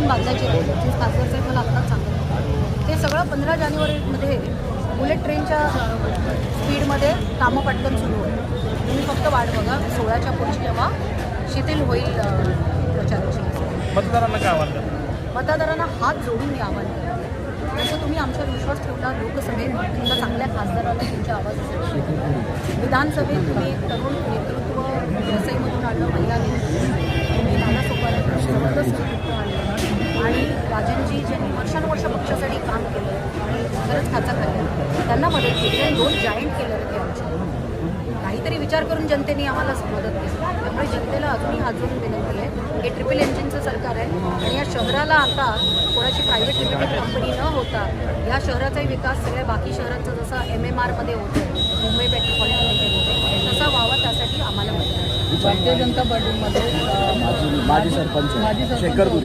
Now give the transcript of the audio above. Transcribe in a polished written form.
बांधायची राहिली जी खासदार साहेब मला आत्ताच सांगत ते सगळं 15 जानेवारीमध्ये बुलेट ट्रेनच्या स्पीडमध्ये कामं पटकन सुरू होईल. तुम्ही फक्त वाट बघा 16च्या पुढची जेव्हा शिथिल होईल प्रचाराची. मतदारांना काय आव्हान करतात? मतदारांना हात जोडून मी आवाहन करते. जसं तुम्ही आमच्यावर विश्वास ठेवला लोकसभेत तुमच्या चांगल्या खासदाराला तुमच्या आवाजासाठी, विधानसभेत तुम्ही तरुण नेतृत्व वसईमधून आणलं, महिलांनी तुम्ही नानासोपारा जबरदस्त नेतृत्व आणलं आणि राजनजी ज्यांनी वर्षानुवर्ष पक्षासाठी काम केलं आणि खरंच खाचा खाल्ला त्यांना मदत केली आणि 2 जायंट केलं ते आमच्या. काहीतरी विचार करून जनतेने आम्हाला मदत केली. त्यामुळे जनतेला अजूनही हात जोडून विनंती आहे. हे ट्रिपल इंजिनचं सरकार आहे आणि या शहराला आता कोणाची प्रायव्हेट लिमिटेड कंपनी न होता या शहराचाही विकास सगळ्या बाकी शहरांचा जसा MMRमध्ये होतो मुंबई मेट्रोपॉलिटन एरियामध्ये तसा व्हावा त्यासाठी आम्हाला मदत आहे. भारतीय जनता पार्टीमध्ये माजी सरपंच शेखर